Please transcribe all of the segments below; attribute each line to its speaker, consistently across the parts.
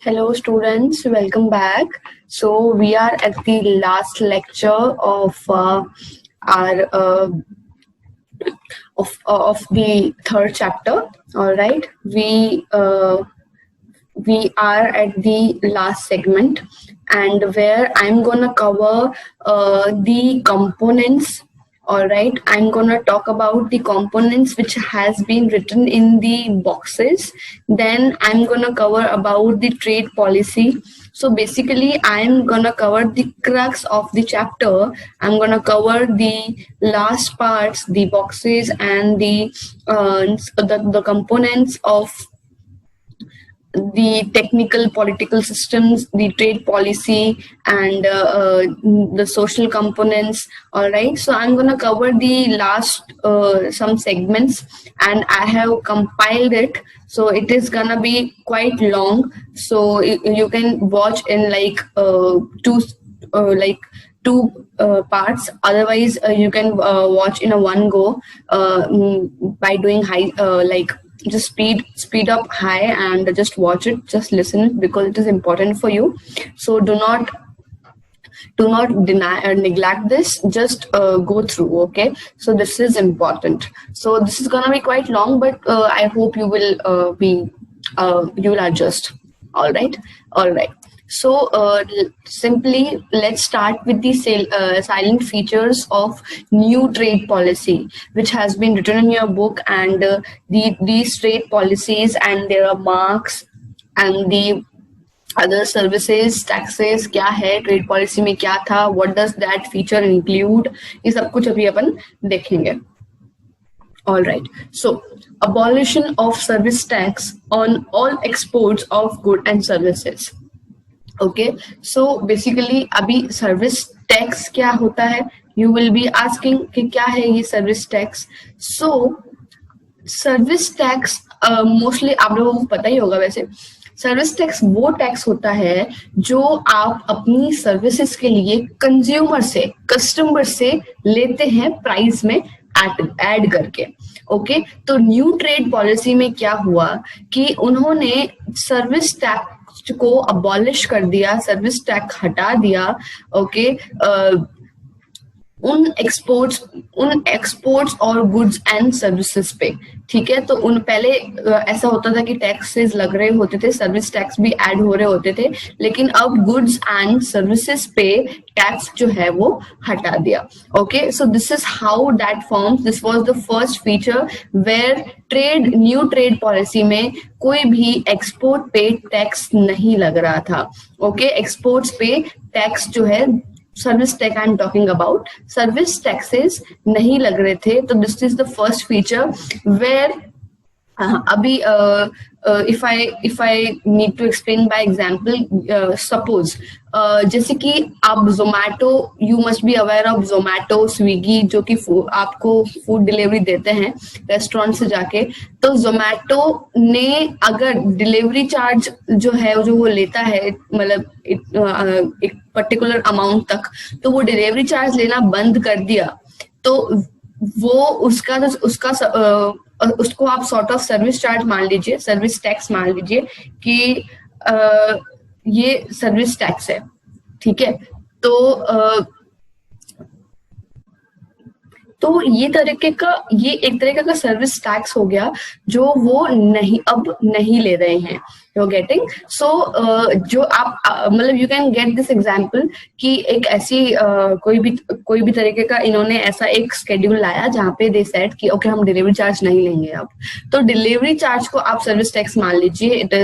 Speaker 1: Hello students, welcome back. So we are at the last lecture of our of the third chapter. All right, we are at the last segment, and where I'm gonna cover the components. All right, I'm gonna talk about the components which has been written in the boxes. Then I'm gonna cover about the trade policy. So basically, I'm gonna cover the crux of the chapter. I'm gonna cover the last parts, the boxes, and the components of the technical political systems, the trade policy, and the social components. All right, so I'm going to cover the last some segments, and I have compiled it, so it is going to be quite long, so you can watch in like two parts. Otherwise you can watch in a one go by doing high just speed up high and just watch it, just listen it, because it is important for you. So do not deny or neglect this, just go through. Okay, so this is important. So this is gonna be quite long, but I hope you will you will adjust. All right. So simply let's start with the silent features of new trade policy, which has been written in your book, and these trade policies and their marks and the other services, taxes क्या है, trade policy में क्या था, what does that feature include, ये सब कुछ अभी अपन देखेंगे. All right. So abolition of service tax on all exports of goods and services. Okay, so basically अभी सर्विस टैक्स क्या होता है, you will be asking कि क्या है ये service tax. So service tax mostly आप लोगों को पता ही होगा. वैसे सर्विस टैक्स वो टैक्स होता है जो आप अपनी सर्विसेज के लिए कंज्यूमर से, कस्टमर से लेते हैं प्राइस में ऐड करके. ओके, तो न्यू ट्रेड पॉलिसी में क्या हुआ कि उन्होंने सर्विस टैक्स को अबॉलिश कर दिया, सर्विस टैक्स हटा दिया. ओके, उन एक्सपोर्ट्स और गुड्स एंड सर्विसेज पे. ठीक है, तो उन पहले ऐसा होता था कि टैक्सेस लग रहे होते थे, सर्विस टैक्स भी ऐड हो रहे होते थे, लेकिन अब गुड्स एंड सर्विसेज पे टैक्स जो है वो हटा दिया. Okay, so this is how that forms. This was the first feature where new trade policy में कोई भी एक्सपोर्ट पे टैक्स नहीं लग रहा था. ओके, एक्सपोर्ट्स पे टैक्स जो है, service tax I am talking about, service taxes नहीं लग रहे थे. तो this is the first feature where अभी if I need to explain by example, suppose जैसे कि आप Zomato, you must be aware of Zomato, Swiggy, जो कि आपको फूड डिलीवरी देते हैं रेस्टोरेंट से जाके. तो जोमैटो ने अगर डिलीवरी चार्ज जो है जो वो लेता है, मतलब एक पर्टिकुलर अमाउंट तक, तो वो डिलीवरी चार्ज लेना बंद कर दिया, तो वो उसको आप सॉर्ट ऑफ सर्विस चार्ज मान लीजिए, सर्विस टैक्स मान लीजिए कि ये सर्विस टैक्स है. ठीक है, तो ये एक तरीके का सर्विस टैक्स हो गया जो वो अब नहीं ले रहे हैं. You getting? सो जो आप मतलब you can get this example कि एक ऐसी कोई भी तरीके का इन्होंने ऐसा एक स्केड्यूल लाया जहाँ पे दे सेड कि ओके हम डिलीवरी चार्ज नहीं लेंगे अब. तो डिलीवरी चार्ज को आप सर्विस टैक्स मान लीजिए. It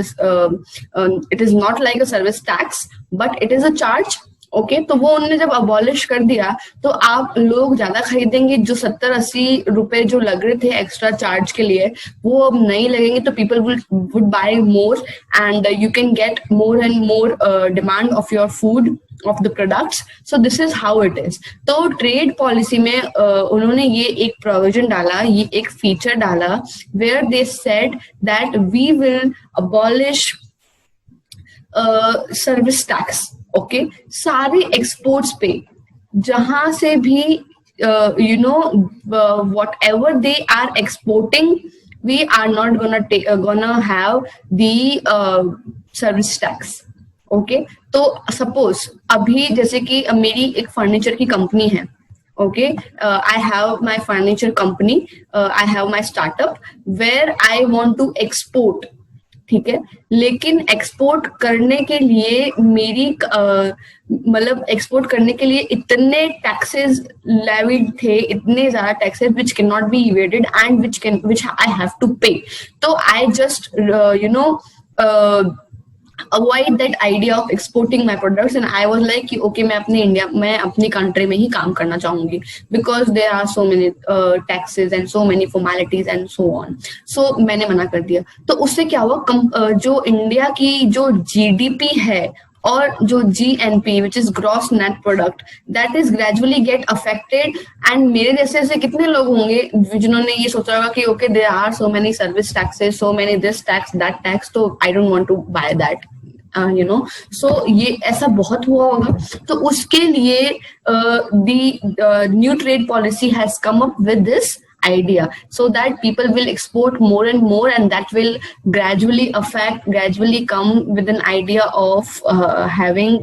Speaker 1: is not like a service tax but it is a charge. Okay, तो वो उन्होंने जब अबॉलिश कर दिया तो आप लोग ज्यादा खरीदेंगे. जो 70-80 रुपए जो लग रहे थे एक्स्ट्रा चार्ज के लिए, वो अब नहीं लगेंगे. तो people would buy more and you can get more and more demand of your food, of the products. So this is how it is. तो ट्रेड पॉलिसी में उन्होंने ये एक प्रोविजन डाला, ये एक फीचर डाला where they said that we will abolish service tax. Okay, सारे एक्सपोर्ट्स पे जहां से भी you know whatever they are exporting, we are not gonna have the service tax. Okay, तो सपोज अभी जैसे कि मेरी एक फर्नीचर की कंपनी है, okay, I have my furniture company, I have my startup where I want to export, ठीक है, लेकिन एक्सपोर्ट करने के लिए मेरी मतलब एक्सपोर्ट करने के लिए इतने टैक्सेस लेविड थे, इतने ज्यादा taxes which can not be evaded and which I have to pay. तो I just avoid that idea of exporting my products and I was like कि okay मैं अपनी कंट्री में ही काम करना चाहूंगी because there are so many taxes and so many formalities and so on, so मैंने मना कर दिया। तो उससे क्या हुआ, जो इंडिया की जो जीडीपी है और जो GNP which is gross net product that is gradually get affected and मेरे जैसे ऐसे कितने लोग होंगे जिन्होंने ये सोचा होगा कि okay there are so many service taxes, so many this tax that tax, तो I don't want to buy that, you know, so ये ऐसा बहुत हुआ होगा। तो उसके लिए the new trade policy has come up with this idea so that people will export more and more and that will gradually come with an idea of having,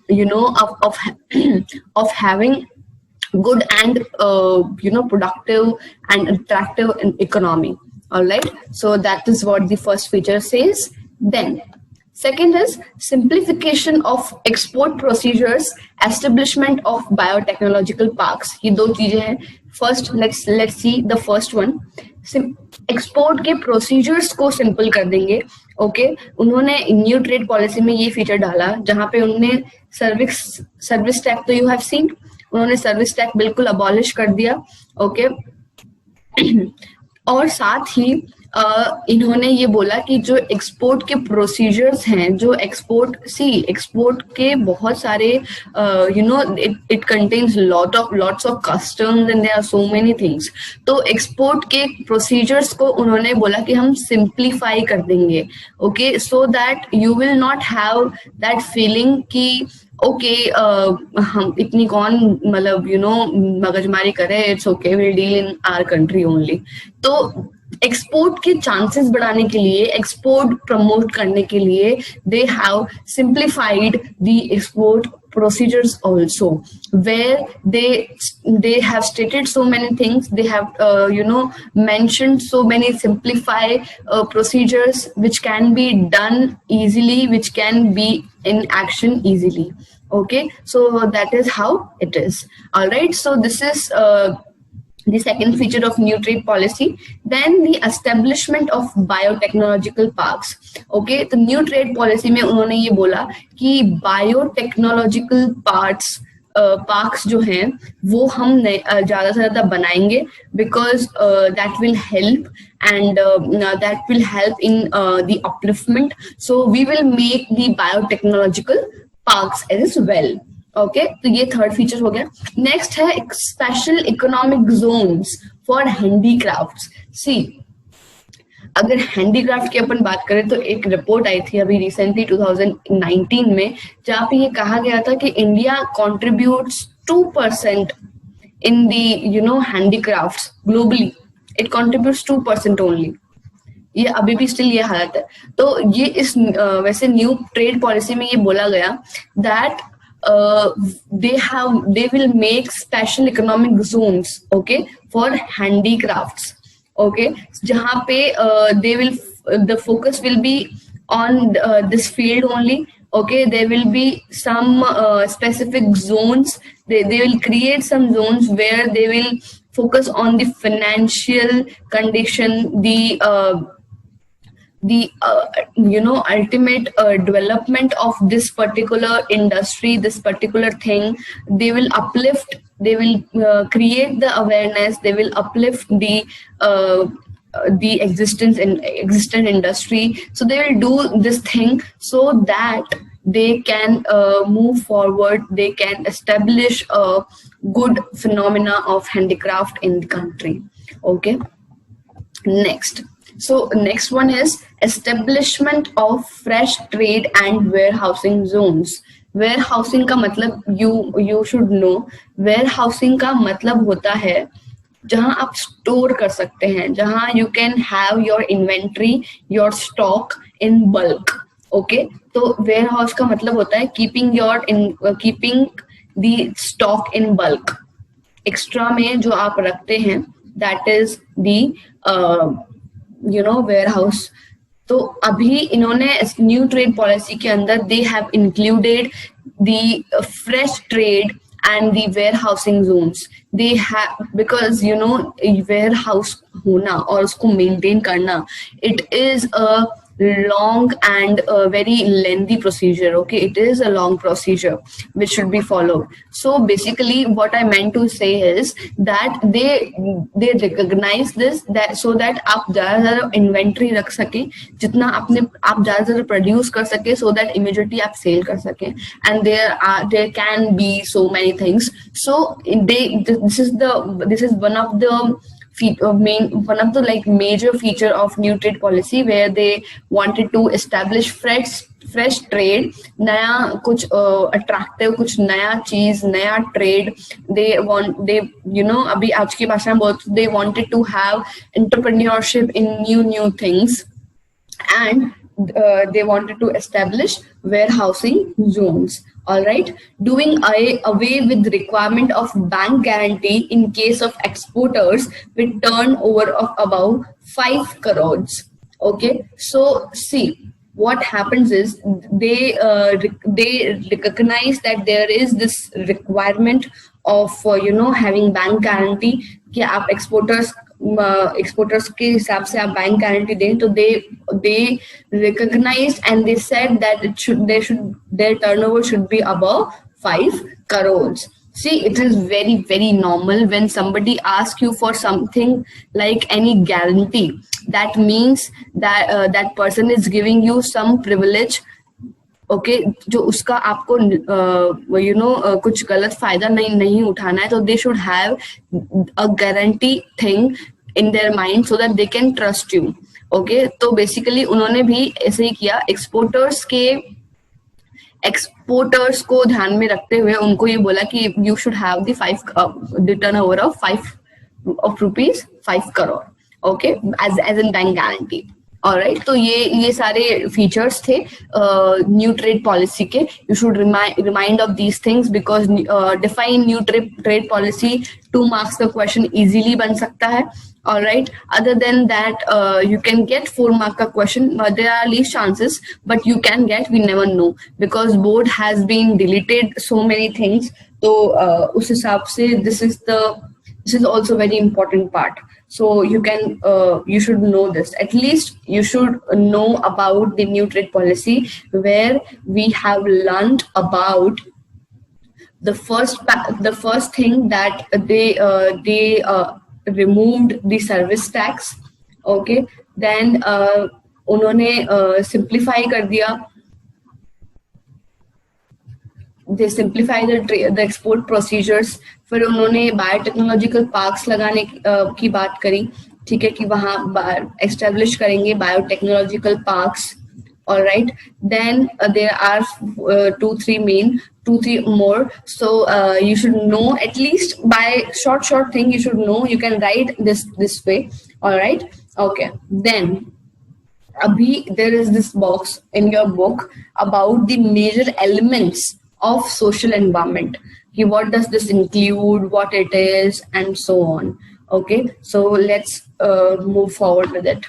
Speaker 1: you know, of having good and productive and attractive economy. All right, so that is what the first feature says. Then second is simplification of export procedures, establishment of biotechnological parks. ये दो चीजें हैं। First, let's see the first one. Export के procedures को simple कर देंगे। Okay, उन्होंने new trade policy में ये फीचर डाला जहां पे उन्होंने सर्विस टैक्स, तो यू हैव सीन, उन्होंने सर्विस टैक्स बिल्कुल अबॉलिश कर दिया। ओके, और साथ ही इन्होंने ये बोला कि जो एक्सपोर्ट के प्रोसीजर्स हैं, जो एक्सपोर्ट के बहुत सारे it contains lots of customs and there are so many things. तो एक्सपोर्ट के प्रोसीजर्स को उन्होंने बोला कि हम सिंप्लीफाई कर देंगे। Okay, so that you will not have that feeling कि ओके हम इतनी कौन मतलब मगजमारी करे, it's okay will deal in our country only. तो एक्सपोर्ट के चांसेस बढ़ाने के लिए, एक्सपोर्ट प्रमोट करने के लिए they have simplified the export procedures also, where they have stated so many things, they have mentioned so many simplify procedures which can be done easily, which can be in action easily. Okay, so that is how it is. All right, so this is the second feature of new trade policy. Then the establishment of biotechnological parks. Okay, तो new trade policy में उन्होंने ये बोला कि biotechnological parks जो हैं वो हम ज्यादा से ज्यादा बनाएंगे because that will help and that will help in the upliftment. So we will make the biotechnological parks as well. Okay, तो ये थर्ड फीचर हो गया। नेक्स्ट है special economic zones for handicrafts. See, अगर हैंडीक्राफ्ट की अपन बात करें तो एक रिपोर्ट आई थी अभी रिसेंटली 2019 में, जहाँ पे ये कहा गया था कि India contributes 2% in the handicrafts globally, it contributes 2% only. ये अभी भी स्टिल ये हालत है। तो ये इस वैसे न्यू ट्रेड पॉलिसी में ये बोला गया that they will make special economic zones, okay, for handicrafts. Okay, jahan pe the focus will be on this field only. Okay, there will be some specific zones, they will create some zones where they will focus on the financial condition, the ultimate development of this particular industry, this particular thing. They will uplift, they will create the awareness, they will uplift the existent industry. So they will do this thing so that they can move forward, they can establish a good phenomena of handicraft in the country. Okay, next. So next one is establishment of fresh trade and warehousing zones. Warehousing का मतलब you should know, warehousing का मतलब होता है जहां आप store कर सकते हैं, जहां you can have your inventory, your stock in bulk. Okay, तो वेयर हाउस का मतलब होता है keeping the stock in bulk, extra में जो आप रखते हैं, that is the warehouse. तो अभी इन्होंने न्यू ट्रेड पॉलिसी के अंदर they have included the fresh trade and the warehousing zones. They have, because warehouse होना और उसको maintain करना, it is a long and a very lengthy procedure. Okay, it is a long procedure which should be followed. So basically what I meant to say is that they recognize this, that so that आप ज़्यादा inventory रख सकें, जितना आप ज़्यादा produce कर सकें, so that immediately आप sale कर सकें. And there can be so many things. So this is one of the one of the like major feature of new trade policy, where they wanted to establish fresh trade, नया कुछ attractive, कुछ नया चीज, नया trade. they अभी आज की भाषा में बोलते, they wanted to have entrepreneurship in new things, and they wanted to establish warehousing zones. All right, doing away with the requirement of bank guarantee in case of exporters with turnover of above 5 crores. Okay, so see, what happens is they recognize that there is this requirement of having bank guarantee, कि आप exporters के हिसाब से आप bank guarantee दें. तो they recognized and they said that their turnover should be above 5 crores. See, it is very, very normal when somebody asks you for something like any guarantee. That means that that person is giving you some privilege. Okay, जो उसका आपको कुछ गलत फायदा नहीं उठाना है. तो they should have a guarantee thing in their mind so that they can trust you. Okay, तो बेसिकली उन्होंने भी ऐसे ही किया. एक्सपोर्टर्स को ध्यान में रखते हुए उनको ये बोला कि you should have the turnover of 5 crore. Okay, as in bank guarantee. Alright, तो ये सारे फीचर्स थे न्यू ट्रेड पॉलिसी के. You should remind of these things, because define new trade policy 2 marks का क्वेश्चन इजीली बन सकता है. Alright, other than that you can get 4 mark का question. There are least chances, but you can get, we never know, because board has been deleted so many things. तो उस हिसाब से this is also very important part. So you should know this. At least you should know about the new trade policy, where we have learned about the first thing that they removed the service tax. Okay, then उन्होंने simplify कर दिया. They simplify the export procedures. फिर उन्होंने biotechnological parks लगाने की बात करी. ठीक है, कि वहाँ establish करेंगे biotechnological parks. All right, then there are 2-3 more. So you should know at least by short thing. You should know. You can write this way. All right. Okay. Then abhi there is this box in your book about the major elements of social environment. What does this include? What it is, and so on. Okay. So let's move forward with it.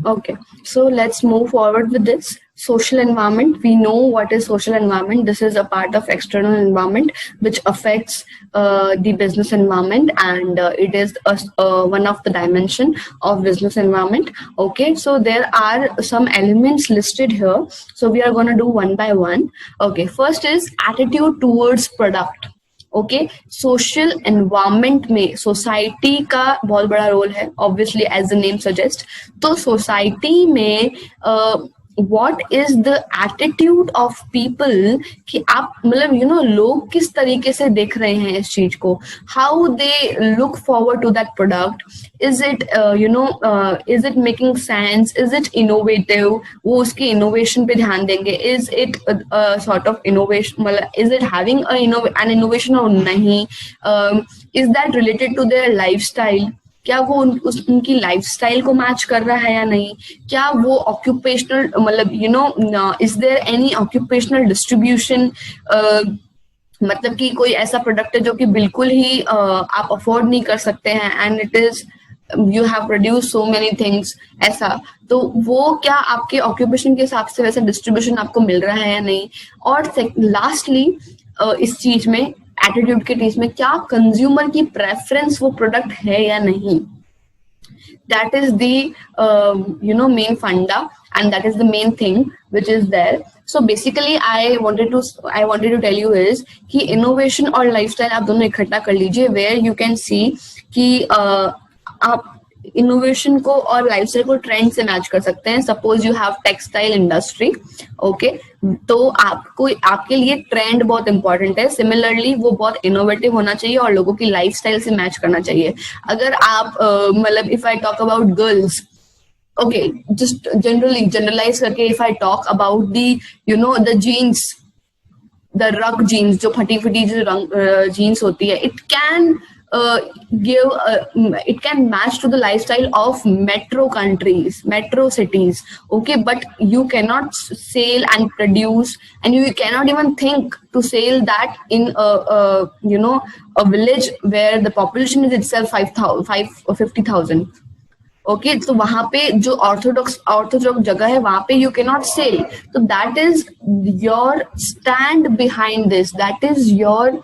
Speaker 1: Okay, so let's move forward with this. Social environment. We know what is social environment. This is a part of external environment which affects the business environment, and it is one of the dimension of business environment. Okay, so there are some elements listed here. So we are going to do one by one. Okay, first is attitude towards product. Okay, social environment में society का बहुत बड़ा role है, obviously as the name suggest. तो society में what is the attitude of people, कि आप मतलब लोग किस तरीके से देख रहे हैं इस चीज को, how they look forward to that product. Is it is it making sense, is it innovative, वो उसके innovation पे ध्यान देंगे. Is it a sort of innovation, मतलब is it having an innovation और नहीं. Is that related to their lifestyle, क्या वो उनकी लाइफस्टाइल को मैच कर रहा है या नहीं, क्या वो ऑक्यूपेशनल मतलब is there any occupational distribution, मतलब कि कोई ऐसा प्रोडक्ट है जो कि बिल्कुल ही आप अफोर्ड नहीं कर सकते हैं and it is you have produce so many things, ऐसा, तो वो क्या आपके ऑक्यूपेशन के हिसाब से वैसा डिस्ट्रीब्यूशन आपको मिल रहा है या नहीं। और लास्टली इस चीज में एटीट्यूड के केस में क्या कंज्यूमर की प्रेफरेंस वो प्रोडक्ट है या नहीं। That is the main funda, and that is the main thing which is there. So basically I wanted to tell you is कि innovation और lifestyle आप दोनों इकट्ठा कर लीजिए, where you can see कि आप इनोवेशन को और लाइफस्टाइल को ट्रेंड से मैच कर सकते हैं। Suppose you have textile industry, okay, तो आपको आपके लिए ट्रेंड बहुत इंपॉर्टेंट है, सिमिलरली वो बहुत इनोवेटिव होना चाहिए और लोगों की लाइफस्टाइल से मैच करना चाहिए। अगर आप मतलब if I talk about girls, okay, just generalize करके if I talk about the jeans, the rag jeans, जो फटी फटी जो जीन्स होती है, it can it can match to the lifestyle of metro countries, metro cities, okay, but you cannot sell and produce, and you cannot even think to sell that in a village where the population is itself 50,000. Okay, तो वहां पे जो orthodox जगह है वहां पे you can not sell, तो that is your stand behind this, that is your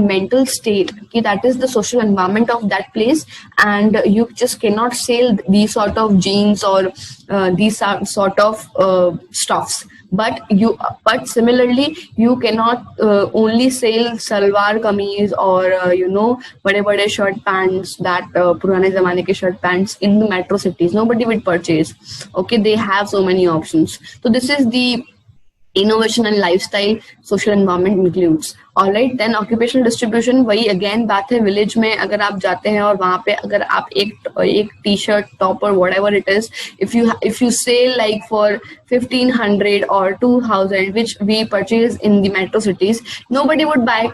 Speaker 1: mental state, कि that is the social environment of that place and you just can not sell these sort of jeans और these sort of stuffs, but similarly you cannot only sell salwar kameez or bade shirt pants, that purane zamane ke shirt pants in the metro cities. Nobody would purchase. Okay, they have so many options. So this is the innovation and lifestyle social environment includes. All right, then occupational distribution, वही again बात है, village में अगर आप जाते हैं और वहां पे अगर आप एक टी शर्ट, टॉप और whatever it is, if you sell like for 1,500 or 2,000 which we purchase in the metro cities, nobody would buy.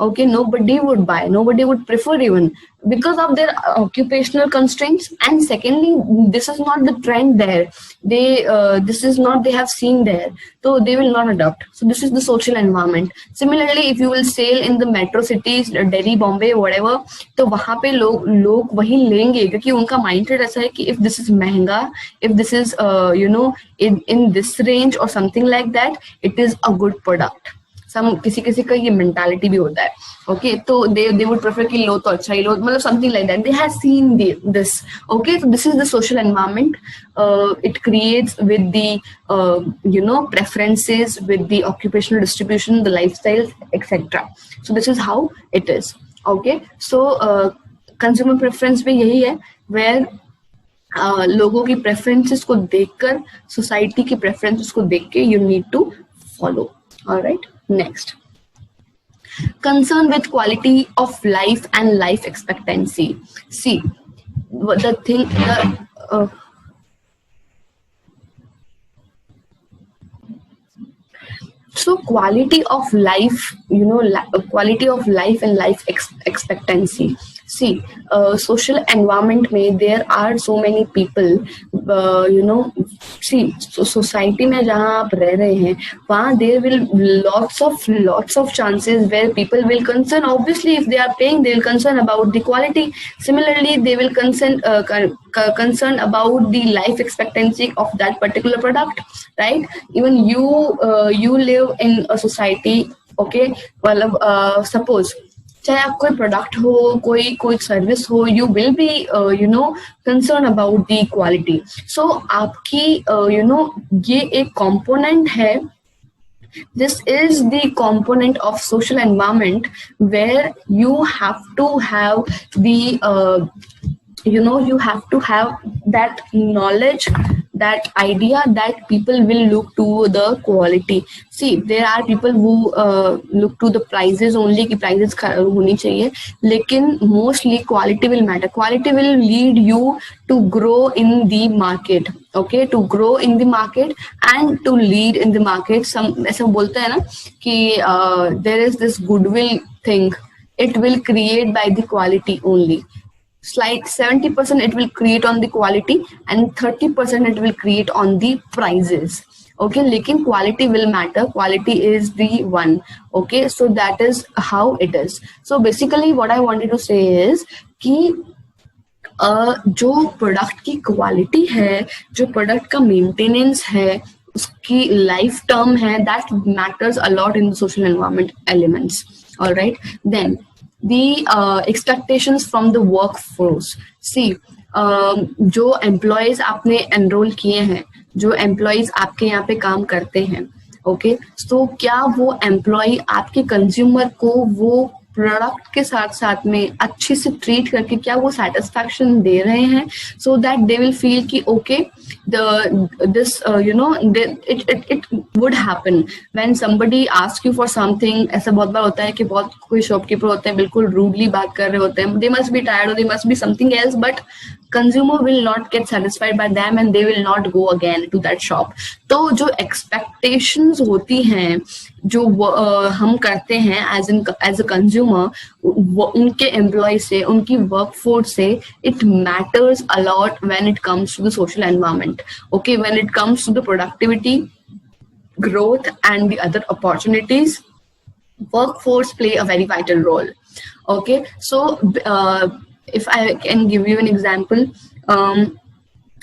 Speaker 1: Okay, nobody would buy, nobody would prefer even because of their occupational constraints, and secondly this is not the trend there, this is not they have seen there, so they will not adopt. So this is the social environment. Similarly if you will sell in the metro cities, Delhi, Bombay, whatever, तो वहां पे लोग वही लेंगे क्योंकि उनका mindset ऐसा है कि if this is महंगा, if this is in this range or something like that, it is a good product. किसी का ये मेंटालिटी भी होता है, ओके, तो दे वुड प्रेफर कि लो तो अच्छा ही लो, मतलब something like that, they have seen this, okay. तो this is the social environment, it creates with the preferences, with the occupational distribution, the lifestyle etcetera. So this is how it is, okay. So consumer preference भी यही है, where लोगों की preferences को देखकर, society की preferences को देख के you need to follow. All right, next, concern with quality of life and life expectancy. See, the thing, so quality of life, quality of life and life expectancy. See, social environment में there are so many people, see, society में जहाँ आप रह रहे हैं वहाँ there will lots of chances where people will concern, obviously if they are paying they will concern about the quality. Similarly they will concern about the life expectancy of that particular product, right? Even you live in a society, okay, मतलब suppose चाहे आप कोई product हो, कोई service हो, you will be concern about the quality. So आपकी ये एक कंपोनेंट है, this is the component of social environment where you have to have the you have to have that knowledge, that idea that people will look to the quality. See, there are people who look to the prices only, कि prices होनी चाहिए, लेकिन mostly quality will matter. Quality will lead you to grow in the market, okay, to grow in the market and to lead in the market. Some ऐसा बोलते हैं ना कि there is this goodwill thing, it will create by the quality only. Slight 70% it will create on the quality and 30% it will create on the prices. Okay, लेकिन quality will matter, quality is the one. Okay, so that is how it is. So basically what I wanted to say is कि जो product की quality है, जो product का maintenance है, उसकी life term है, that matters a lot in the social environment elements. Alright, then the expectations from the workforce. See, जो एम्प्लॉयज आपने एनरोल किए हैं, जो एम्प्लॉयज आपके यहाँ पे काम करते हैं, ओके, तो क्या वो एम्प्लॉय आपके कंज्यूमर को वो प्रोडक्ट के साथ साथ में अच्छे से ट्रीट करके क्या वो सेटिस्फैक्शन दे रहे हैं, so that they will feel कि okay this it would happen when somebody asks you for something. ऐसा बहुत बार होता है कि बहुत कोई शॉपकीपर होते हैं बिल्कुल रूडली बात कर रहे होते हैं, they must be tired or they must be something else, but consumer will not get satisfied by them and they will not go again to that shop. तो जो expectations होती हैं जो हम करते हैं as a consumer उनके employ से, उनकी वर्कफोर्स से, it matters a lot when it comes to the social environment. Okay, when it comes to the productivity, growth and the other opportunities, workforce play a very vital role. Okay, so if I can give you an example,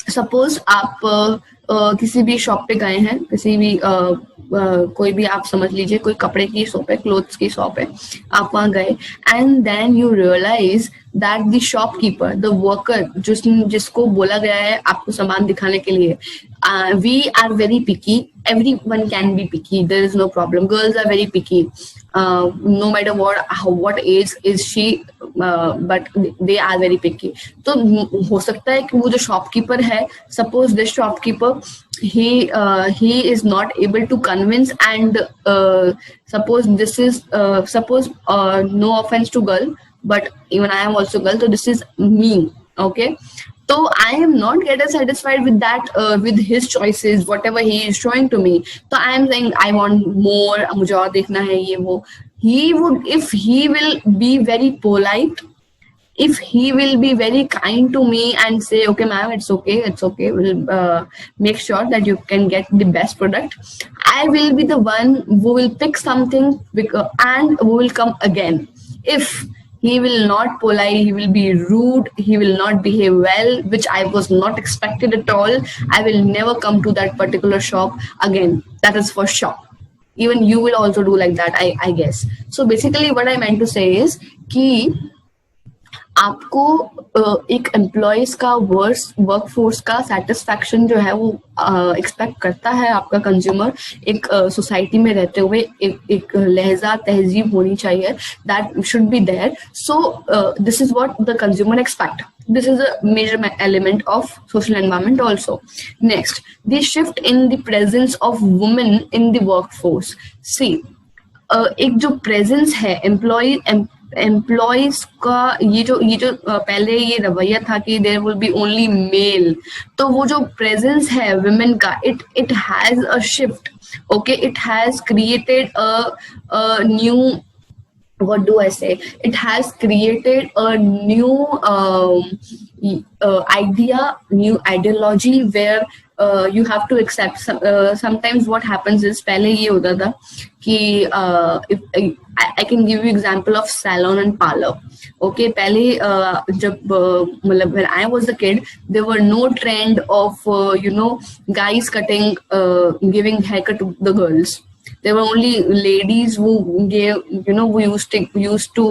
Speaker 1: suppose आप किसी भी shop पे गए हैं, किसी भी कोई भी आप समझ लीजिए कोई कपड़े की शॉप है, क्लोथ्स की शॉप है, आप वहां गए and then you realize that the shopkeeper, the worker जिसको बोला गया है आपको सामान दिखाने के लिए, we are very picky. Everyone can be picky, there is no problem. Girls are very picky, no matter what age is she, but they are very picky. तो हो सकता है कि वो जो शॉपकीपर है, suppose this shopkeeper he is not able to convince and suppose this is no offense to girl, but even I am also girl, so this is me. Okay, so I am not getting satisfied with that, with his choices, whatever he is showing to me. So I am saying I want more, मुझे और देखना है ये वो. He would, if he will be very polite, if he will be very kind to me and say, okay ma'am, it's okay, we'll make sure that you can get the best product, I will be the one who will pick something and who will come again. If he will not polite, he will be rude, he will not behave well, which I was not expected at all, I will never come to that particular shop again. That is for sure. Even you will also do like that, I guess. So basically what I meant to say is कि आपको एक employees का workforce का satisfaction जो है वो expect करता है आपका कंज्यूमर. एक सोसाइटी में रहते हुए एक लहजा तहजीब होनी चाहिए, that should be there. So this is what the consumer expect. This is a major element of social environment also. Next, the shift in the presence of women in the workforce. See, एक जो presence है employees का, ये जो पहले ये रवैया था कि there will be only male, तो वो जो प्रेजेंस है विमेन का, it has a shift. Okay, it has created a new, what do I say, it has created a new idea, new ideology where you have to accept sometimes what happens is, पहले ये होता था कि if I can give you example of salon and parlor. Okay, पहले जब मतलब when I was a kid, there were no trend of guys cutting, giving haircut to the girls. There were only ladies who gave, who used to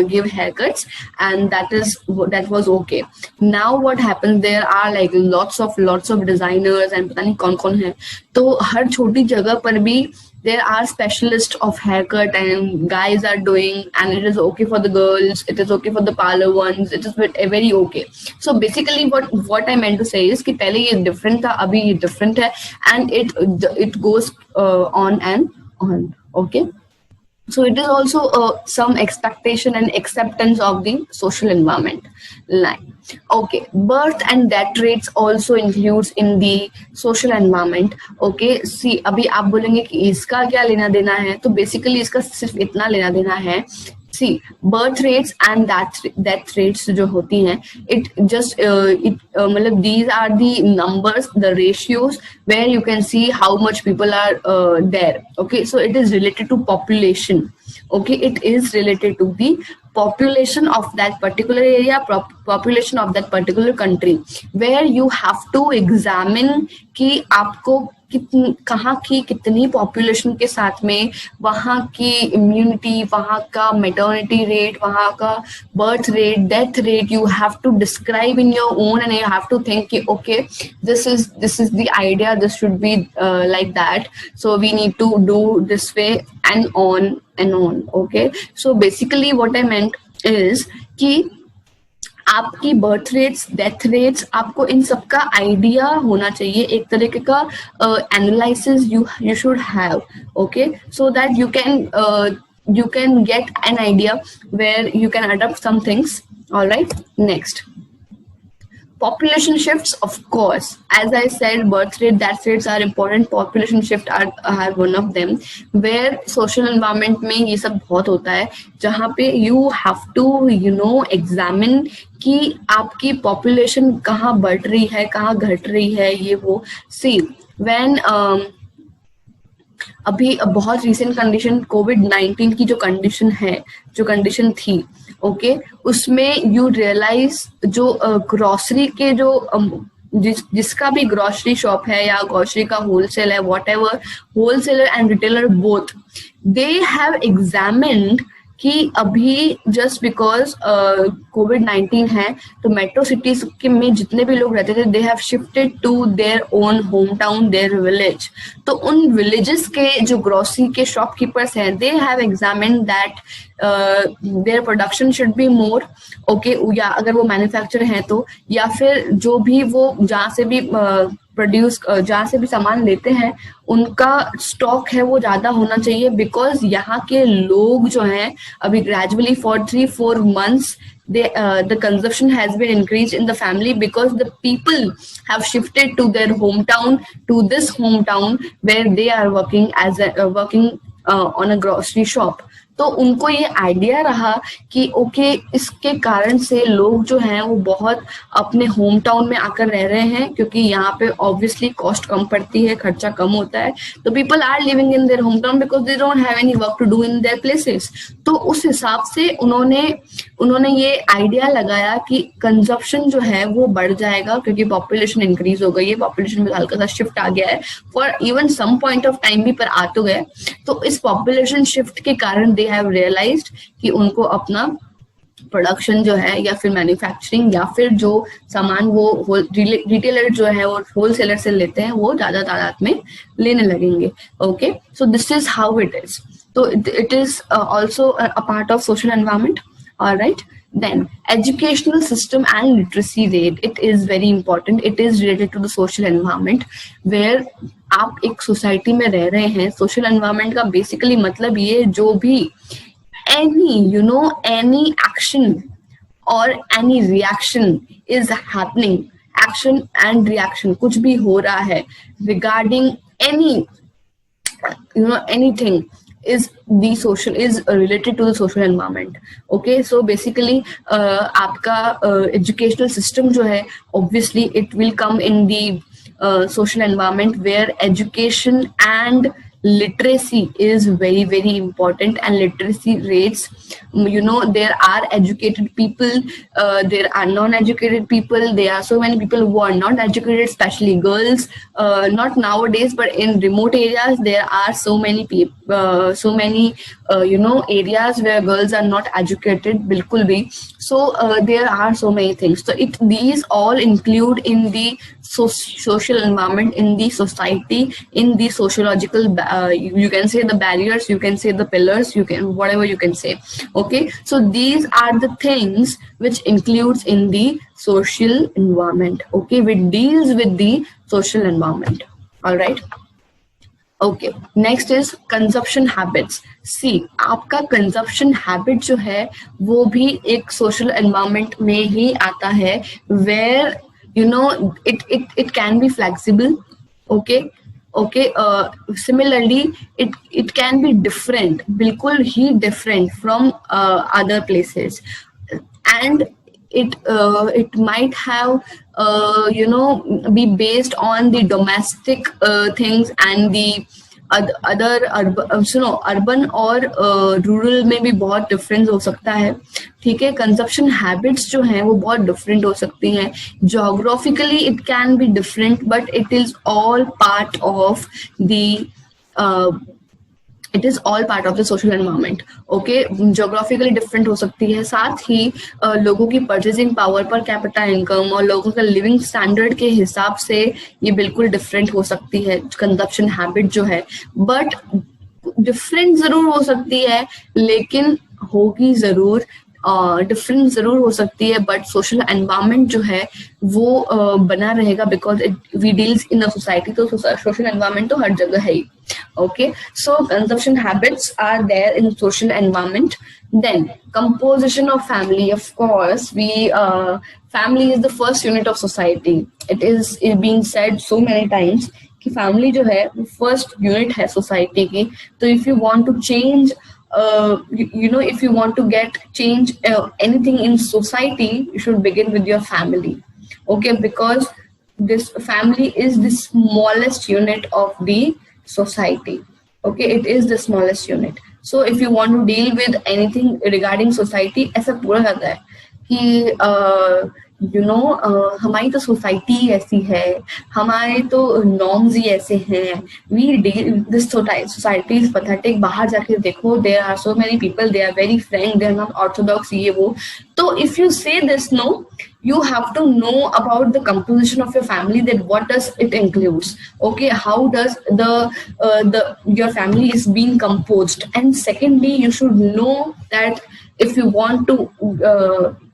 Speaker 1: give haircuts, and that was okay. Now what happens, there are like lots of designers and पता नहीं कौन है, तो हर छोटी जगह पर भी there are specialists of haircut and guys are doing, and it is okay for the girls, it is okay for the parlor ones, it is very okay. So basically what I meant to say is कि पहले ये different था, अभी ये different है, and it goes on and on. Okay, so it is also some expectation and acceptance of the social environment line. Okay, birth and death rates also includes in the social environment. Okay, see, अभी आप बोलेंगे कि इसका क्या लेना देना है, तो basically इसका सिर्फ इतना लेना देना है. See birth rates and death rates जो होती हैं, इट जस्ट इट मतलब these are the numbers, the ratios where you can see how much people are there. Okay, so it is related to population. Okay, it is related to the population of that particular area, population of that particular country, where you have to examine कि आपको कहाँ की कितनी population के साथ में वहाँ की इम्यूनिटी, वहाँ का मेटर्निटी रेट, वहाँ का birth rate, death rate, you have to describe in your own and you have to think कि okay this is the idea, this should be like that, so we need to do this way and on and on. Okay, so basically what I meant is कि आपकी birth rates, death rates, आपको इन सब का idea होना चाहिए, एक तरीके का analysis you should have. Okay, so that you can get an idea where you can adapt some things. All right, next. Population shifts, of course, as I said, birth rate, death rates are important. Population shift are one of them, where social environment में ये सब बहुत होता है, जहाँ पे you have to examine कि आपकी population कहाँ बढ़ रही है, कहाँ घट रही है, ये वो. See, when अभी बहुत रिसेंट कंडीशन कोविड-19 की जो कंडीशन थी, ओके, उसमें यू रियलाइज जो ग्रोसरी के जो जिसका भी ग्रोसरी शॉप है या ग्रोसरी का होलसेल है, what ever, wholesaler and retailer both, they have examined कि अभी जस्ट बिकॉज कोविड-19 है तो मेट्रो सिटीज में जितने भी लोग रहते थे, they have shifted to their own home town, their village. तो उन विलेजेस के जो ग्रोसरी के शॉपकीपर्स हैं, they have examined that their production should be more. Okay, या अगर वो मैन्युफैक्चर हैं तो, या फिर जो भी वो जहाँ से भी जहाँ से भी सामान लेते हैं, उनका स्टॉक है वो ज्यादा होना चाहिए, बिकॉज यहाँ के लोग जो हैं अभी gradually for 3-4 months the consumption has been increased in the family because the people have shifted to their hometown, to this hometown where they are working as on a grocery shop. तो उनको ये idea रहा कि okay, इसके कारण से लोग जो हैं वो बहुत अपने होम टाउन में आकर रह रहे हैं, क्योंकि यहाँ पे ऑब्वियसली कॉस्ट कम पड़ती है, खर्चा कम होता है. तो people are living in their home town because they don't have any work to do in their places. तो उस हिसाब से उन्होंने ये आइडिया लगाया कि कंजप्शन जो है वो बढ़ जाएगा, क्योंकि पॉपुलेशन इंक्रीज हो गई है, पॉपुलेशन में हल्का सा शिफ्ट आ गया है, for even some point of time भी पर आ तो गए. तो इस पॉपुलेशन शिफ्ट के कारण दे हैव रियलाइज्ड कि उनको अपना प्रोडक्शन जो है या फिर मैन्युफैक्चरिंग या फिर जो सामान वो रिटेलर जो है और होलसेलर से लेते हैं वो ज्यादा तादाद में लेने लगेंगे. Okay, so this is how it is. So it is also a part of social environment. All right. Then educational system and literacy rate. It is very important. It is related to the social environment where आप एक society में रह रहे हैं. Social environment का basically मतलब ये जो भी any action or any reaction is happening, action and reaction कुछ भी हो रहा है regarding anything is related to the social environment. Okay, so basically आपका educational system जो है, obviously it will come in the social environment where education and literacy is very, very important, and literacy rates, there are educated people, there are non-educated people, there are so many people who are not educated, especially girls, not nowadays, but in remote areas there are so many people, areas where girls are not educated bilkul bhi. So there are so many things. So these all include in the social environment, in the society, in the sociological, you can say the barriers, you can say the pillars, you can whatever you can say. Okay, so these are the things which includes in the social environment. Okay, which deals with the social environment. All right. Okay, next is consumption habits. See, आपका consumption habit जो है वो भी एक social environment में ही आता है, where it can be flexible. Okay, Okay, similarly it can be different, बिल्कुल ही different from other places, and it might have be based on the domestic things and the other सुनो urban और rural में भी बहुत difference हो सकता है, ठीक है। कंजप्शन हैबिट्स जो हैं वो बहुत डिफरेंट हो सकती हैं, geographically it can be different, but it is all part of the it is all part of the social environment. Okay, geographically different हो सकती है, साथ ही लोगों की purchasing power per capita income और लोगों का लिविंग स्टैंडर्ड के हिसाब से ये बिल्कुल डिफरेंट हो सकती है कंजप्शन हैबिट जो है। बट डिफरेंट जरूर हो सकती है, लेकिन होगी जरूर, डिफरेंट जरूर हो सकती है, बट सोशल एनवायरनमेंट जो है वो बना रहेगा, because it we deals in a society, तो सोशल एनवायरनमेंट तो हर जगह है ही। Okay, so consumption habits are there in social environment. Then composition of family, of course, family is the first unit of society. It is being said so many times कि family जो है first unit है society की। तो if you want to change if you want to get change anything in society, you should begin with your family. Okay, because this family is the smallest unit of the society. Okay, it is the smallest unit. So if you want to deal with anything regarding society, ऐसा पूरा रहता है कि हमारी तो society ऐसी है, हमारे तो नॉर्म्स ही ऐसे हैं, we deal this society is pathetic. बाहर जाके देखो, there are so many people, they are very frank, they are not orthodox, ये वो। तो if you say this, no, you have to know about the composition of your family, that what does it includes. Okay, how does the your family is being composed. And secondly, you should know that if you want to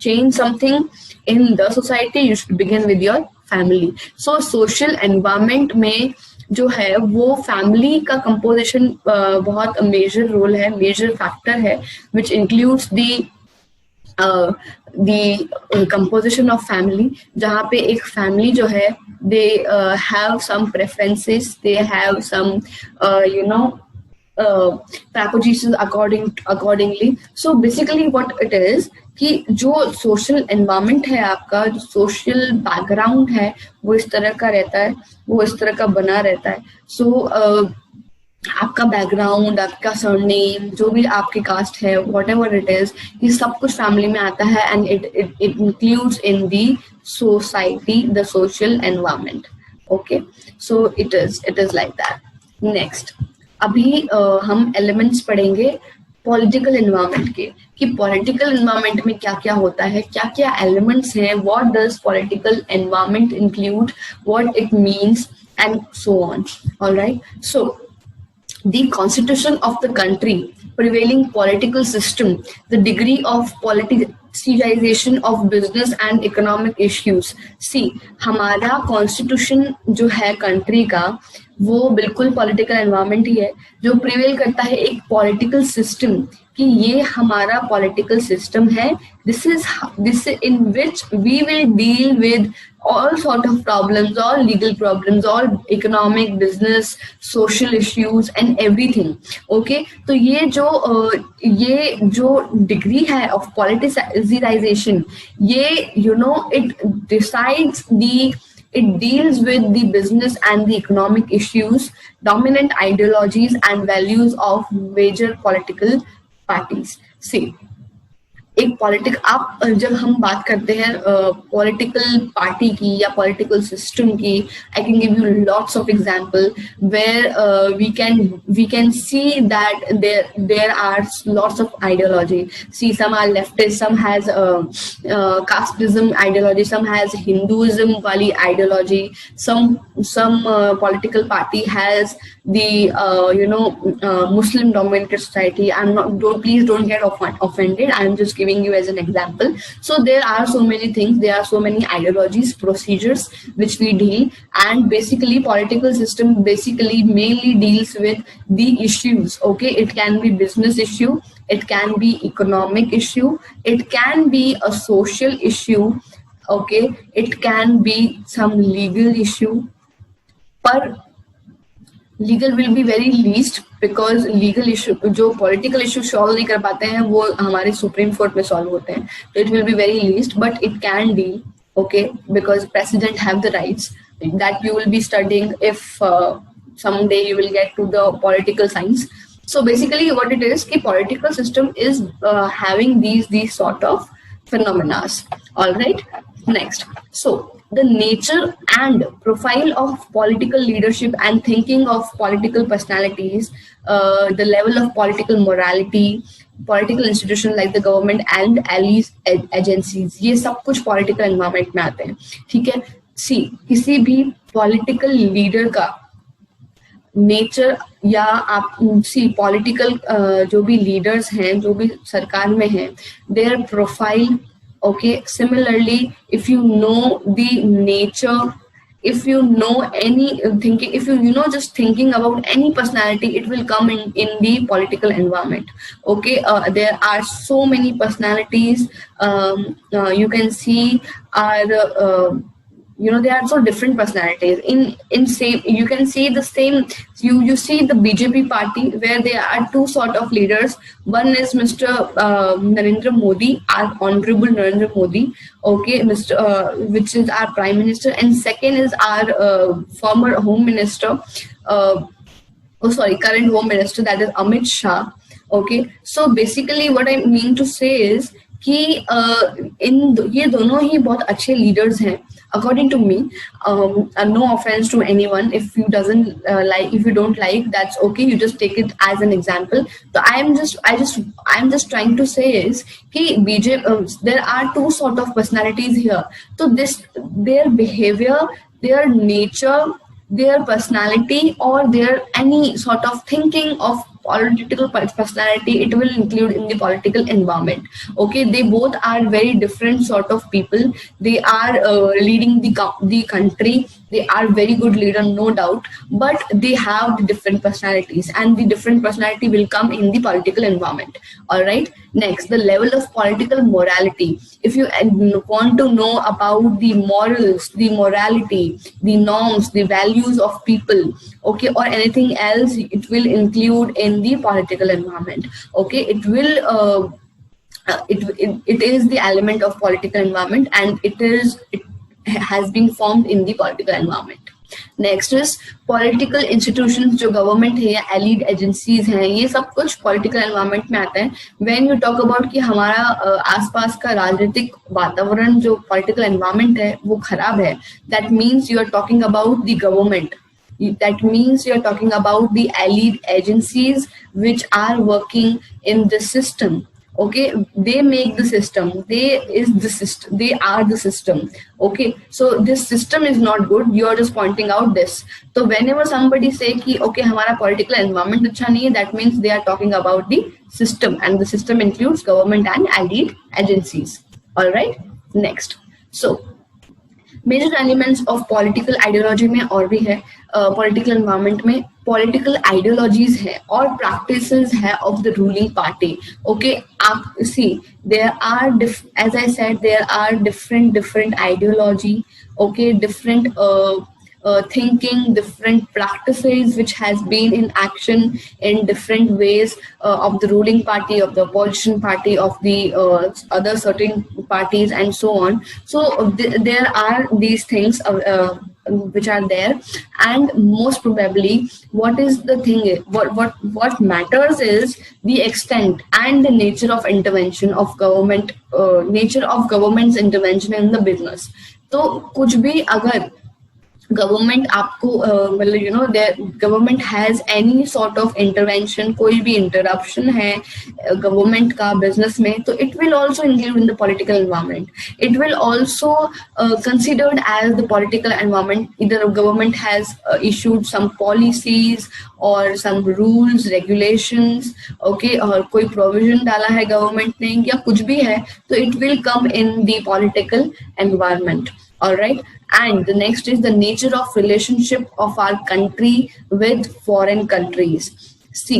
Speaker 1: change something in the society, you should begin with your family. So social environment में जो है वो family का composition बहुत major role है, major factor है, which includes the composition of family, जहाँ पे एक family जो है they have some preferences, they have some prepositions accordingly. So basically what it is कि जो social environment है आपका, जो social background है, वो इस तरह का रहता है, वो इस तरह का बना रहता है। So आपका बैकग्राउंड, आपका सरनेम, जो भी आपकी कास्ट है, वॉट एवर इट इज, ये सब कुछ फैमिली में आता है, and it includes in the society, the social environment. Okay, so it is like that. Next, अभी हम एलिमेंट्स पढ़ेंगे पॉलिटिकल एनवायरनमेंट के, कि पॉलिटिकल एनवायरनमेंट में क्या क्या होता है, क्या क्या एलिमेंट्स हैं, what does political environment include, what it means, and so on. Alright, so the constitution of the country, prevailing political system, the degree of politicization of business and economic issues. See, हमारा constitution जो है country का, वो बिल्कुल political environment ही है, जो prevail करता है एक political system, कि ये हमारा political system है, this in which we will deal with all sort of problems, all legal problems, all economic, business, social issues and everything. Okay, तो ये जो degree है of politicization, ये it decides it deals with the business and the economic issues, dominant ideologies and values of major political parties. See, एक आप जब हम बात करते हैं पॉलिटिकल पार्टी की या पॉलिटिकल सिस्टम की, I can give you lots of example where we can see that there are lots of ideology. See, some are leftist, some has casteism ideology, some has Hinduism वाली ideology, some political party has the Muslim dominated society. Please don't get offended, I'm just giving you as an example. So there are so many things, there are so many ideologies, procedures which we deal, and basically political system basically mainly deals with the issues. Okay, it can be business issue, it can be economic issue, it can be a social issue, okay, it can be some legal issue. पर legal will be very least, because legal issue जो political issue solve नहीं कर पाते हैं वो हमारे supreme court में solve होते हैं. तो it will be very least, but it can deal, okay, because president have the rights that you will be studying if someday you will get to the political science. So basically what it is ki political system is having these sort of phenomena. All right, next. So the nature and profile of political leadership and thinking of political personalities, the level of political morality, political institution like the government and allies agencies, ये सब कुछ political environment में आते हैं. ठीक है. See, किसी भी political leader का नेचर या आप सी पॉलिटिकल जो भी लीडर्स हैं जो भी सरकार में हैं, there profile, okay, similarly if you know the nature, if you know any thinking, if you know just thinking about any personality, it will come in the political environment. Okay, there are so many personalities, you can see are there are so different personalities in same, you can see the same, you see the BJP party where there are two sort of leaders. One is Mr. Narendra Modi, our honorable Narendra Modi, okay, which is our prime minister, and second is our former home minister, current home minister, that is Amit Shah. Okay, so basically what I mean to say is कि ये दोनों ही बहुत अच्छे leaders हैं according to me. No offense to anyone, if you don't like, that's okay, you just take it as an example. So I'm just trying to say is कि there are two sort of personalities here. So their behavior, their nature, their personality, or their any sort of thinking of political personality, it will include in the political environment. Okay, they both are very different sort of people. They are leading the country. They are very good leader, no doubt, but they have the different personalities, and the different personality will come in the political environment. All right, next, the level of political morality. If you want to know about the morals, the morality, the norms, the values of people, okay, or anything else, it will include in the political environment. Okay, it will it is the element of political environment, and it has been formed in the political environment. Next is political institutions, जो government है या एलिड agencies हैं, ये सब कुछ political environment में आता है. व्हेन यू टॉक अबाउट कि हमारा आसपास का राजनीतिक वातावरण जो पॉलिटिकल एनवायरनमेंट है वो खराब है, that means you are talking about the government. That means you are talking about the allied agencies which are working in the system. Okay, they make the system, they are the system. Okay, so this system is not good, you are just pointing out this. So whenever somebody say ki okay hamara political environment acha nahi hai, that means they are talking about the system, and the system includes government and allied agencies. All right, next. So major elements of political ideology में और भी है, political environment में political ideologies है और practices है of the ruling party. Okay, आप see there are as I said there are different ideology. Okay, different thinking, different practices which has been in action in different ways of the ruling party, of the opposition party, of the other certain parties, and so on. So there are these things which are there, and most probably what is the thing, what matters is the extent and the nature of intervention of government, nature of government's intervention in the business. तो कुछ भी अगर government आपको मतलब government has any sort of intervention, कोई भी interruption है government का बिजनेस में, तो it will also include in the political environment. It will also considered as the political environment. इधर government has issued some policies और सम रूल्स रेगुलेशंस, ओके, और कोई प्रोविजन डाला है गवर्नमेंट ने या कुछ भी है, तो it will come in the political environment. All right, and the next is the nature of relationship of our country with foreign countries. See,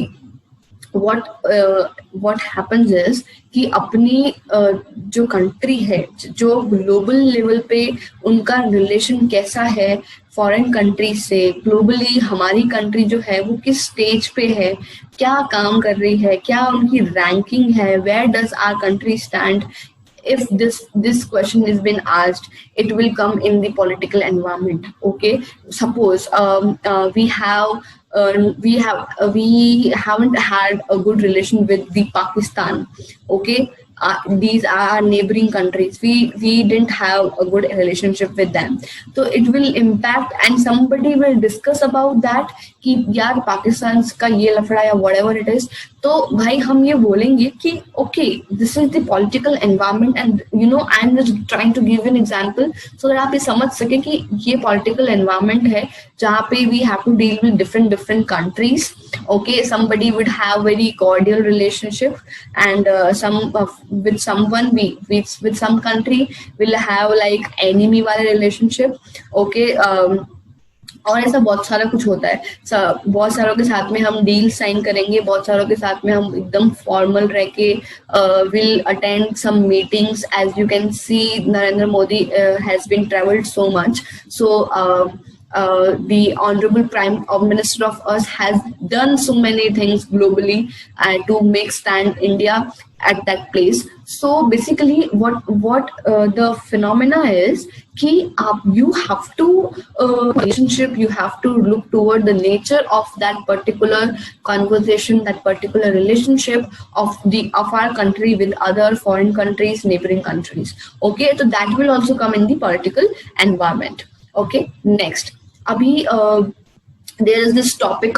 Speaker 1: what happens is कि अपनी जो कंट्री है, जो ग्लोबल लेवल पे उनका रिलेशन कैसा है foreign country से, ग्लोबली हमारी कंट्री जो है वो किस स्टेज पे है, क्या काम कर रही है, क्या उनकी रैंकिंग है, where does our country stand. If this question is been asked, it will come in the political environment. Okay, suppose we haven't had a good relation with the Pakistan. Okay, these are our neighboring countries. We didn't have a good relationship with them, so it will impact, and somebody will discuss about that कि यार पाकिस्तान का ये लफड़ा या whatever it is. तो भाई हम ये बोलेंगे कि okay, this is the political environment, and you know I'm just trying to give an example so that आप ये समझ सके कि ये political environment है जहाँ पे we have to deal with different countries. Okay, somebody would have very cordial relationship, and with someone with some country will have like enemy वाला relationship. Okay, और ऐसा बहुत सारा कुछ होता है. बहुत सारों के साथ में हम डील साइन करेंगे, बहुत सारों के साथ में हम एकदम फॉर्मल रह के will attend some meetings. As you can see Narendra Modi has been travelled so much. So the honorable prime minister of us has done so many things globally to make stand India at that place. So basically what the phenomena is कि you have to relationship, you have to look toward the nature of that particular conversation, that particular relationship of our country with other foreign countries, neighboring countries. Okay, so that will also come in the political environment. Okay, next. Abhi there is this topic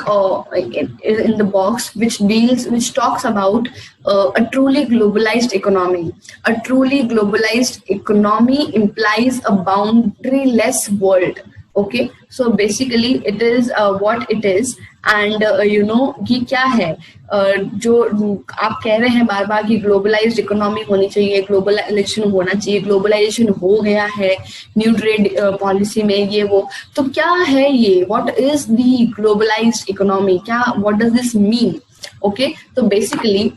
Speaker 1: in the box which talks about a truly globalized economy. A truly globalized economy implies a boundaryless world. Okay, so basically it is what it is, and you know कि क्या है जो आप कह रहे हैं बार बार कि globalised economy होनी चाहिए, ग्लोबलाइजेशन होना चाहिए, ग्लोबलाइजेशन हो गया है न्यू ट्रेड पॉलिसी में ये वो. तो क्या है ये, what is the globalised economy, क्या what does this mean? Okay, तो basically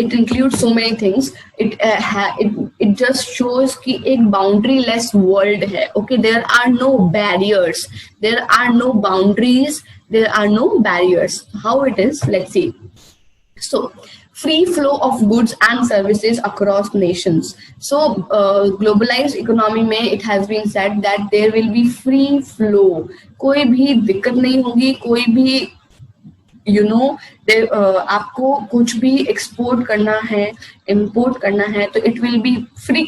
Speaker 1: it includes so many things. It just shows कि एक boundaryless world है. Okay, there are no barriers, there are no boundaries, there are no barriers. How it is, let's see. So free flow of goods and services across nations. So globalized economy में it has been said that there will be free flow. कोई भी दिक्कत नहीं होगी, कोई भी you know आपको कुछ भी एक्सपोर्ट करना है, इम्पोर्ट करना है, तो it will be free.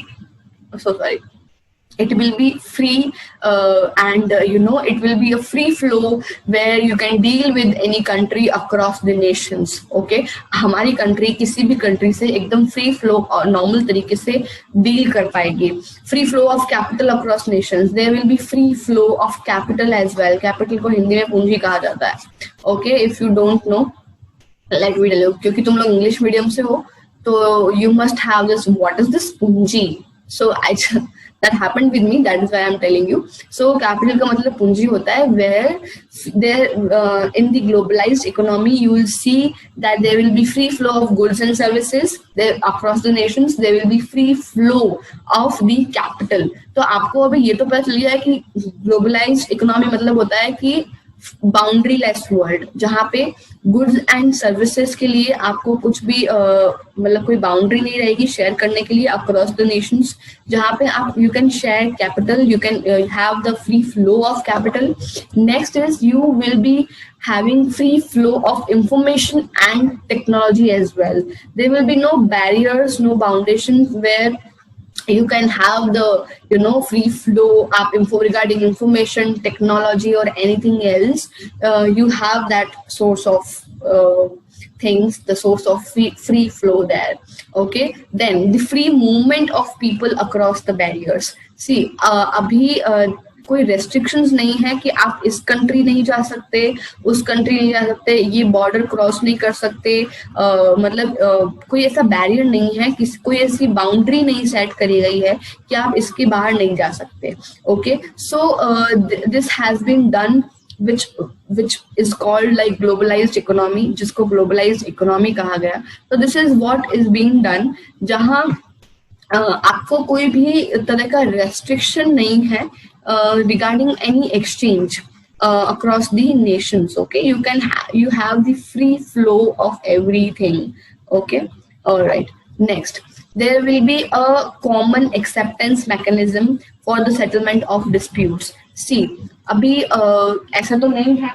Speaker 1: It will be free and you know it will be a free flow where you can deal with any country across the nations. Okay, हमारी country किसी भी country से एकदम free flow और normal तरीके से deal कर पाएगी. Free flow of capital across nations. There will be free flow of capital as well. Capital को हिंदी में पूंजी कहा जाता है. Okay, if you don't know let me tell you, क्योंकि तुम लोग इंग्लिश मीडियम से हो तो you must have this what is this पूंजी. So I that happened with me, that is why I'm telling you. So capital का मतलब पूंजी होता है, where there in the globalized economy you will see that there will be free flow of goods and services there across the nations. There will be free flow of the capital. तो आपको अभी ये तो पता चल गया है कि globalized economy मतलब होता है कि बाउंड्री लेस वर्ल्ड, जहाँ पे गुड्स एंड सर्विसेज के लिए आपको कुछ भी मतलब कोई बाउंड्री नहीं रहेगी शेयर करने के लिए अक्रॉस द नेशंस, जहाँ पे आप you can share capital, you can have the free flow of capital. Next is you will B having free flow of information and technology as well. There will be no barriers, no foundations where you can have the free flow up info regarding information technology or anything else. You have that source of things, the source of free flow there. Okay, then the free movement of people across the barriers. See, abhi कोई restrictions नहीं है कि आप इस country नहीं जा सकते, उस कंट्री नहीं जा सकते, ये बॉर्डर क्रॉस नहीं कर सकते, मतलब कोई ऐसा बैरियर नहीं है कि कोई ऐसी बाउंड्री नहीं सेट करी गई है कि आप इसके बाहर नहीं जा सकते. Okay, so this has been done which which is called like globalized economy, जिसको globalized economy कहा गया. So this is what is being done, जहाँ आपको कोई भी तरह का restriction नहीं है regarding any exchange across the nations. Okay, you have the free flow of everything. Okay, all right. Next, there will be a common acceptance mechanism for the settlement of disputes. See, अभी ऐसा तो नहीं है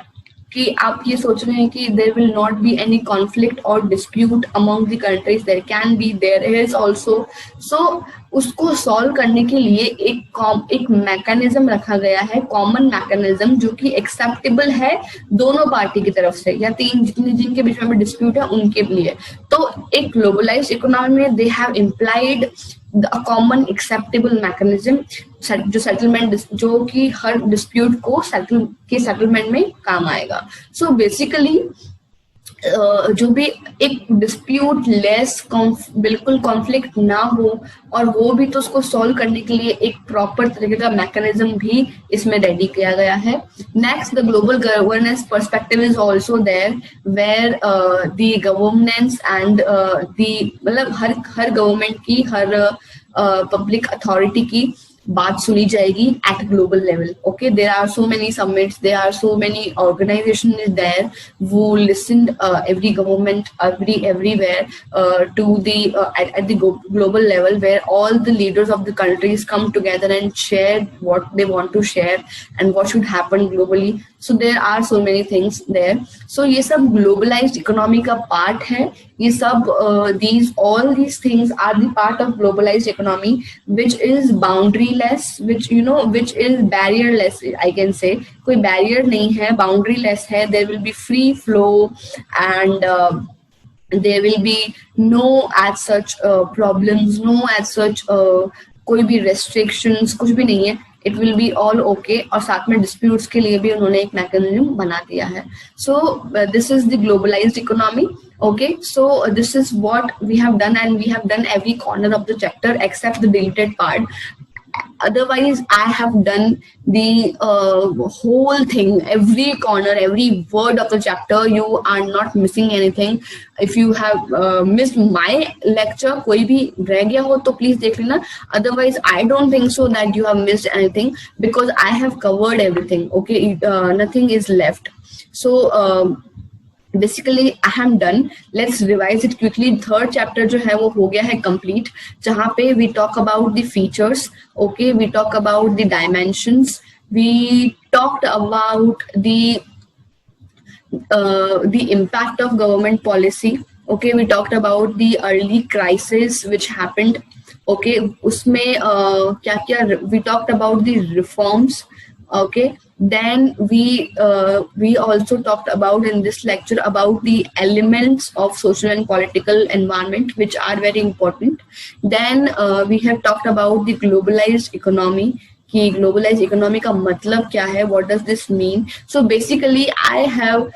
Speaker 1: कि आप ये सोच रहे हैं कि there will not be any conflict or dispute among the countries. There can be, there is also. So उसको solve करने के लिए एक mechanism रखा गया है, common mechanism, जो कि acceptable है दोनों पार्टी की तरफ से, या तीन जिनके बीच में dispute है उनके लिए. तो एक globalized economy में they have implied a common acceptable mechanism, जो सेटलमेंट, जो कि हर डिस्प्यूट को सेटलमेंट में काम आएगा. सो बेसिकली जो भी एक डिस्प्यूट लेस बिल्कुल कॉन्फ्लिक्ट ना हो, और वो भी तो उसको सॉल्व करने के लिए एक प्रॉपर तरीके का मैकेनिज्म भी इसमें रेडी किया गया है. Next, the global governance perspective is also there, where the governance and the मतलब हर गवर्नमेंट की, हर पब्लिक अथॉरिटी की बात सुनी जाएगी at global level. Okay, there are so many summits, there are so many organizations there who listened every government, everywhere to the at the global level, where all the leaders of the countries come together and share what they want to share and what should happen globally. So there are so many things there. So ये सब globalized economy का part है. ये सब all these things are the part of globalized economy, which is boundaryless, which is barrierless. I can say कोई barrier नहीं है, boundaryless है. There will be free flow and there will be no as such problems, no as such कोई भी restrictions, कुछ भी नहीं है. It will be all okay. और साथ में disputes के लिए भी उन्होंने एक mechanism बना दिया है. So this is the globalized economy. Okay, so this is what we have done, and we have done every corner of the chapter except the deleted part. Otherwise, I have done the whole thing, every corner, every word of the chapter. You are not missing anything. If you have missed my lecture, कोई भी रह गया हो तो please देख लेना. Otherwise, I don't think so that you have missed anything, because I have covered everything. Okay, nothing is left. So basically I am done. Let's revise it quickly. Third chapter जो है वो हो गया है complete, जहाँ पे we talk about the features. Okay, we talk about the dimensions. We talked about the impact of government policy. Okay, we talked about the early crisis which happened. Okay, उसमें क्या we talked about the reforms. Okay, then we also talked about in this lecture about the elements of social and political environment, which are very important. Then we have talked about the globalized economy, कि globalized economy का मतलब क्या है, what does this mean. So basically I have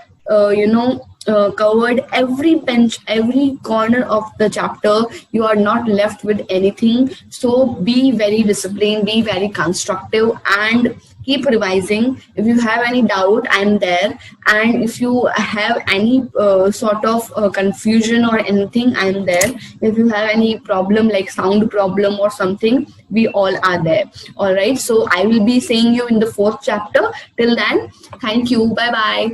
Speaker 1: covered every bench, every corner of the chapter. You are not left with anything. So be very disciplined, be very constructive, and keep revising. If you have any doubt, I'm there. And if you have any sort of confusion or anything, I'm there. If you have any problem like sound problem or something, we all are there. All right, so I will be seeing you in the 4th chapter. Till then, thank you. Bye bye.